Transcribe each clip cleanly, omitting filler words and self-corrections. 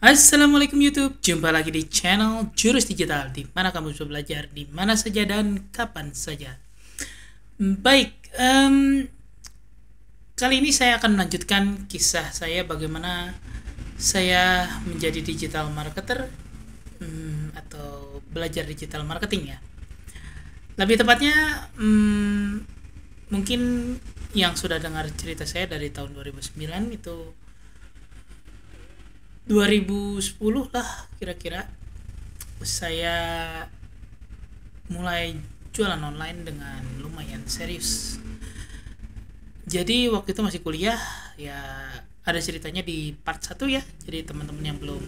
Assalamualaikum YouTube, jumpa lagi di channel Jurus Digital, di mana kamu bisa belajar di mana saja dan kapan saja. Baik, kali ini saya akan melanjutkan kisah saya bagaimana saya menjadi digital marketer atau belajar digital marketing ya. Lebih tepatnya, mungkin yang sudah dengar cerita saya dari tahun 2009 itu 2010 lah kira-kira saya mulai jualan online dengan lumayan serius. Jadi waktu itu masih kuliah ya, ada ceritanya di part 1 ya. Jadi teman-teman yang belum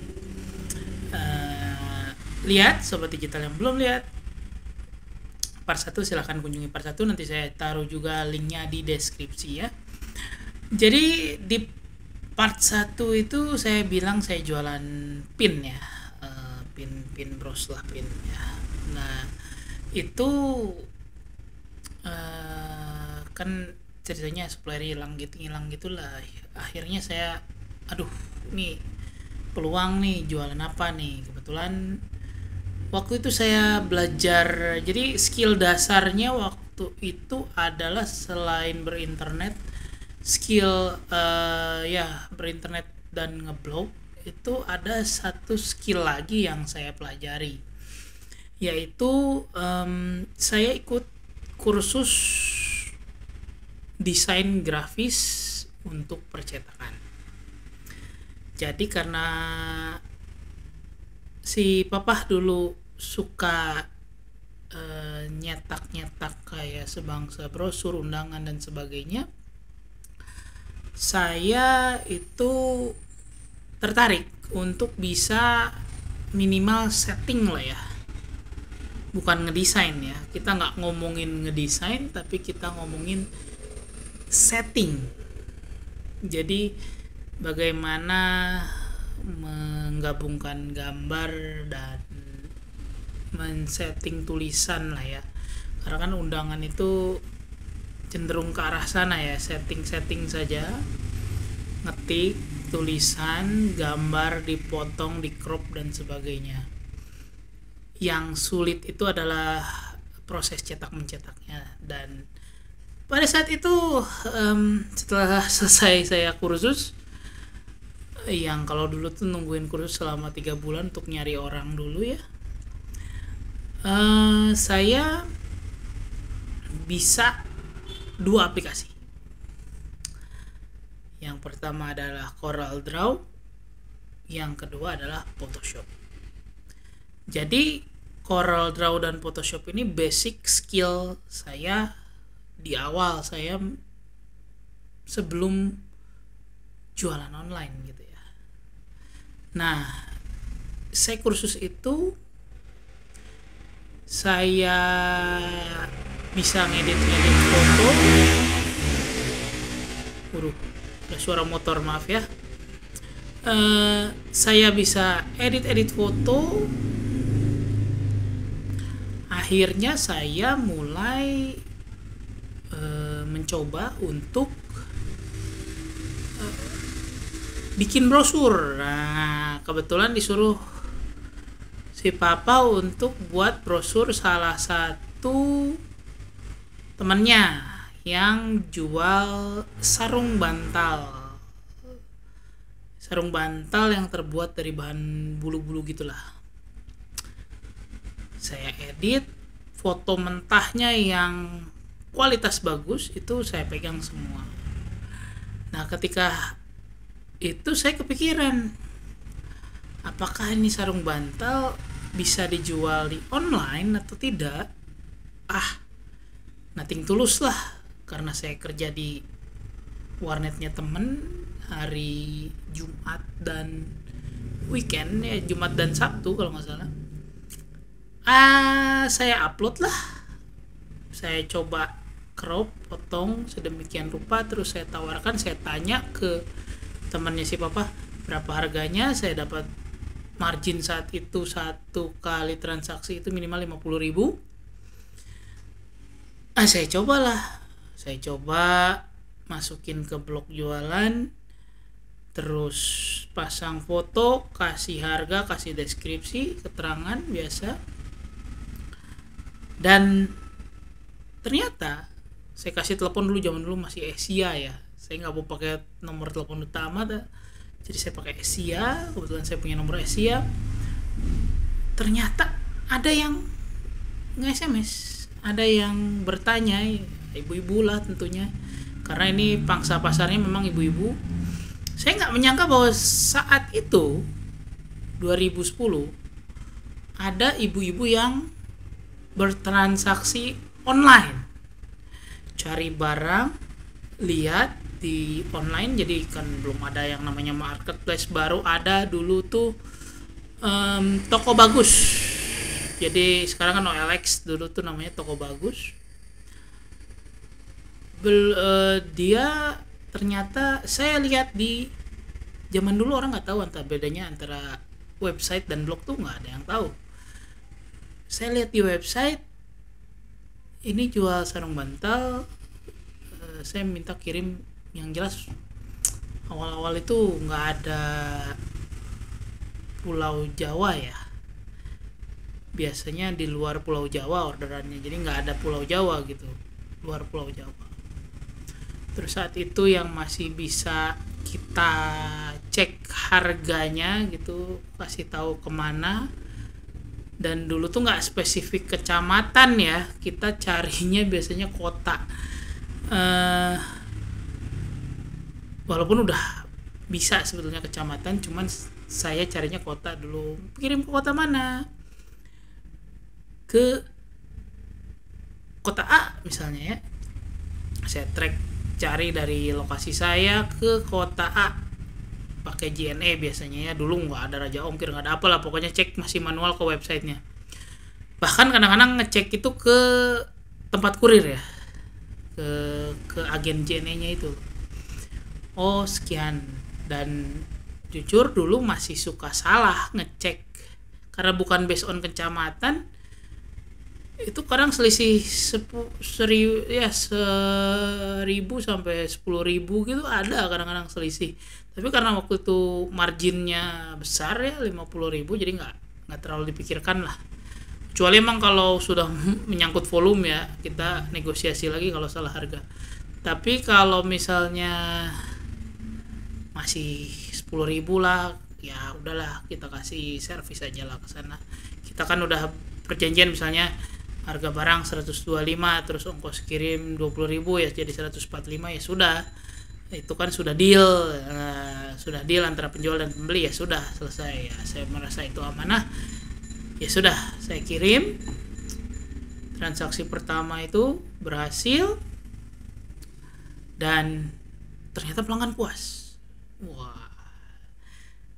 lihat, sobat digital yang belum lihat part 1 silahkan kunjungi part 1, nanti saya taruh juga linknya di deskripsi ya. Jadi di part 1 itu saya bilang saya jualan pin ya, pin bros lah, pin ya. Nah itu kan ceritanya supplier hilang gitulah. Akhirnya saya nih peluang nih, jualan apa nih. Kebetulan waktu itu saya belajar, jadi skill dasarnya waktu itu adalah selain berinternet, skill berinternet dan ngeblog, itu ada satu skill lagi yang saya pelajari, yaitu saya ikut kursus desain grafis untuk percetakan. Jadi karena si papa dulu suka nyetak kayak sebangsa brosur, undangan dan sebagainya, saya itu tertarik untuk bisa minimal setting lah ya, bukan ngedesain ya. Kita nggak ngomongin ngedesain, tapi kita ngomongin setting. Jadi bagaimana menggabungkan gambar dan men-setting tulisan lah ya, karena kan undangan itu cenderung ke arah sana ya, setting saja, ngetik tulisan, gambar dipotong, di crop dan sebagainya. Yang sulit itu adalah proses mencetaknya. Dan pada saat itu setelah selesai saya kursus, yang kalau dulu tuh nungguin kursus selama 3 bulan untuk nyari orang dulu ya, saya bisa 2 aplikasi. Yang pertama adalah CorelDRAW, yang kedua adalah Photoshop. Jadi CorelDRAW dan Photoshop ini basic skill saya di awal saya sebelum jualan online gitu ya. Nah, saya kursus itu saya bisa ngedit foto. Ada suara motor, maaf ya. Saya bisa edit foto. Akhirnya saya mulai mencoba untuk bikin brosur. Nah, kebetulan disuruh si papa untuk buat brosur salah satu temannya yang jual sarung bantal yang terbuat dari bahan bulu-bulu gitulah. Saya edit foto mentahnya yang kualitas bagus, itu saya pegang semua. Nah, ketika itu saya kepikiran, apakah ini sarung bantal bisa dijual di online atau tidak? Nothing tulus lah, karena saya kerja di warnetnya temen hari Jumat dan weekend ya, Jumat dan Sabtu kalau nggak salah. Saya upload lah, saya coba crop, potong sedemikian rupa, terus saya tawarkan, saya tanya ke temannya si papa berapa harganya. Saya dapat margin saat itu, 1 kali transaksi itu minimal 50.000. Saya coba masukin ke blog jualan, terus pasang foto, kasih harga, kasih deskripsi, keterangan biasa. Dan ternyata saya kasih telepon dulu, zaman dulu masih Asia ya, saya nggak mau pakai nomor telepon utama jadi saya pakai Asia. Kebetulan saya punya nomor Asia. Ternyata ada yang nge-SMS, ada yang bertanya, ibu-ibu lah tentunya, karena ini pangsa pasarnya memang ibu-ibu. Saya nggak menyangka bahwa saat itu 2010 ada ibu-ibu yang bertransaksi online, cari barang, lihat di online. Jadi kan belum ada yang namanya marketplace, baru ada dulu tuh Toko Bagus. Jadi sekarang kan OLX, dulu tuh namanya Toko Bagus. Dia ternyata saya lihat di zaman dulu orang nggak tahu bedanya antara website dan blog tuh, nggak ada yang tahu. Saya lihat di website ini jual sarung bantal, saya minta kirim. Yang jelas awal-awal itu nggak ada Pulau Jawa ya, biasanya di luar Pulau Jawa orderannya, jadi nggak ada Pulau Jawa gitu, luar Pulau Jawa. Terus saat itu yang masih bisa kita cek harganya gitu, kasih tahu kemana. Dan dulu tuh nggak spesifik kecamatan ya, kita carinya biasanya kota. Walaupun udah bisa sebetulnya kecamatan, cuman saya carinya kota dulu. Kirim ke kota mana? Ke kota A misalnya ya. Saya cari dari lokasi saya ke kota A pakai JNE biasanya ya. Dulu nggak ada Raja Ongkir, nggak ada apalah, pokoknya cek masih manual ke websitenya. Bahkan kadang-kadang ngecek itu ke tempat kurir ya, ke agen JNE-nya itu. Oh sekian. Dan jujur dulu masih suka salah ngecek, karena bukan based on kecamatan. Itu kadang selisih 1.000 sampai 10.000 gitu ada kadang-kadang selisih. Tapi karena waktu itu marginnya besar ya, 50.000, jadi nggak terlalu dipikirkan lah. Kecuali emang kalau sudah menyangkut volume ya, kita negosiasi lagi kalau salah harga. Tapi kalau misalnya masih 10.000 lah, ya udahlah kita kasih servis aja lah ke sana. Kita kan udah perjanjian, misalnya harga barang 125, terus ongkos kirim 20.000 ya jadi 145, ya sudah. Itu kan sudah deal, antara penjual dan pembeli, ya sudah selesai ya. Saya merasa itu amanah. Ya sudah, saya kirim. Transaksi pertama itu berhasil dan ternyata pelanggan puas. Wah,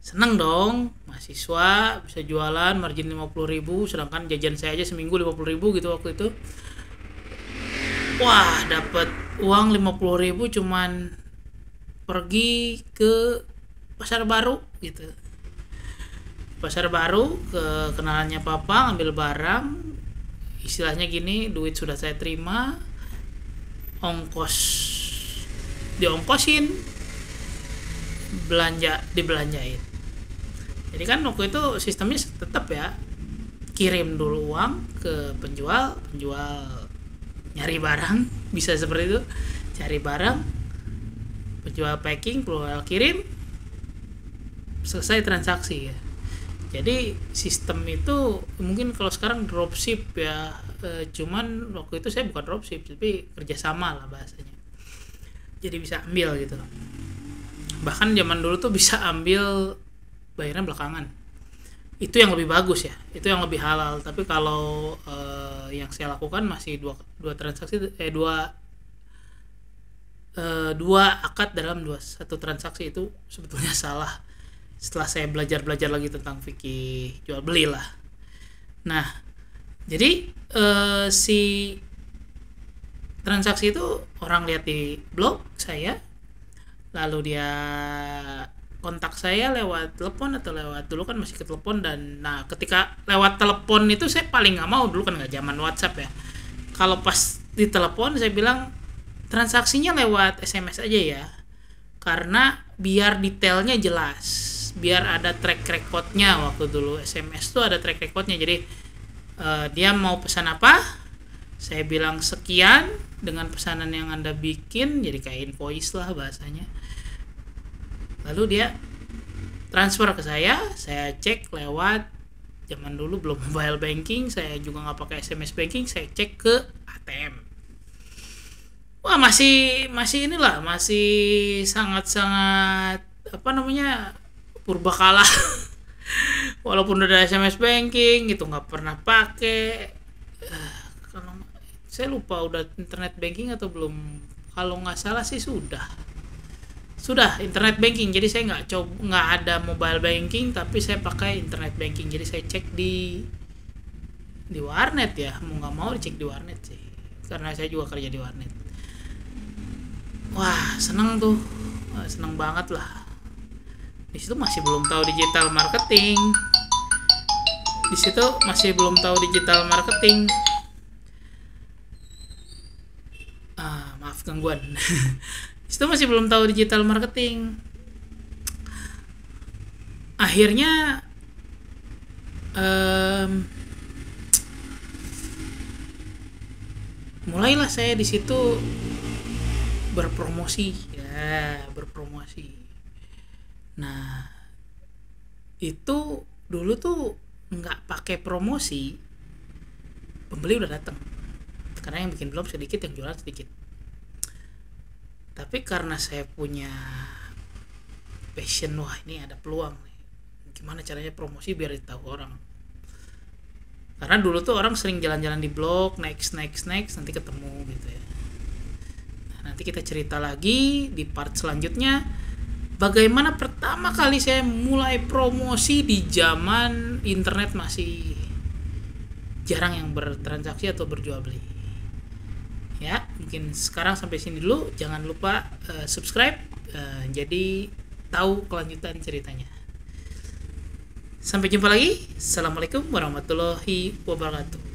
seneng dong, mahasiswa bisa jualan margin 50.000, sedangkan jajan saya aja seminggu 50.000 gitu waktu itu. Wah, dapat uang 50.000 cuman pergi ke Pasar Baru gitu. Pasar Baru ke kenalannya papa, ngambil barang, istilahnya gini, duit sudah saya terima, ongkos diongkosin, belanja dibelanjain. Jadi kan waktu itu sistemnya tetap ya, kirim dulu uang ke penjual nyari barang, bisa seperti itu, cari barang, penjual packing, penjual kirim, selesai transaksi ya. Jadi sistem itu mungkin kalau sekarang dropship ya, cuman waktu itu saya bukan dropship tapi kerjasama lah bahasanya. Jadi bisa ambil gitu. Bahkan zaman dulu tuh bisa ambil bayarnya belakangan. Itu yang lebih bagus ya, itu yang lebih halal. Tapi kalau yang saya lakukan masih dua transaksi, dua akad dalam satu transaksi, itu sebetulnya salah. Setelah saya belajar lagi tentang fikih jual beli lah. Nah, jadi si transaksi itu orang lihat di blog saya, lalu dia kontak saya lewat telepon atau lewat, dulu kan masih ke telepon. Dan nah ketika lewat telepon itu saya paling nggak mau, dulu kan nggak zaman WhatsApp ya. Kalau pas di telepon saya bilang transaksinya lewat SMS aja ya, karena biar detailnya jelas. biar ada track recordnya. Waktu dulu SMS tuh ada track recordnya, jadi dia mau pesan apa, saya bilang sekian dengan pesanan yang Anda bikin, jadi kayak invoice lah bahasanya. Lalu dia transfer ke saya cek lewat, zaman dulu belum mobile banking, saya juga nggak pakai SMS banking, saya cek ke ATM. Wah, masih inilah, masih sangat purbakala. Walaupun udah SMS banking gitu nggak pernah pakai. Kalau saya lupa udah internet banking atau belum. Kalau nggak salah sih sudah internet banking. Jadi saya nggak ada mobile banking, tapi saya pakai internet banking. Jadi saya cek di warnet ya, mau nggak mau dicek di warnet sih, karena saya juga kerja di warnet. Wah, seneng banget lah. Di situ masih belum tahu digital marketing. Maaf gangguan. Di situ masih belum tahu digital marketing. Akhirnya mulailah saya di situ berpromosi. Nah, itu dulu tuh nggak pakai promosi, pembeli udah datang, karena yang bikin blog sedikit, yang jualan sedikit. Tapi karena saya punya passion, wah ini ada peluang nih, gimana caranya promosi biar ditahu orang. Karena dulu tuh orang sering jalan-jalan di blog, next nanti ketemu gitu ya. Nah, nanti kita cerita lagi di part selanjutnya bagaimana pertama kali saya mulai promosi di zaman internet masih jarang yang bertransaksi atau berjual beli. Ya, mungkin sekarang sampai sini dulu. Jangan lupa subscribe, jadi tahu kelanjutan ceritanya. Sampai jumpa lagi. Assalamualaikum warahmatullahi wabarakatuh.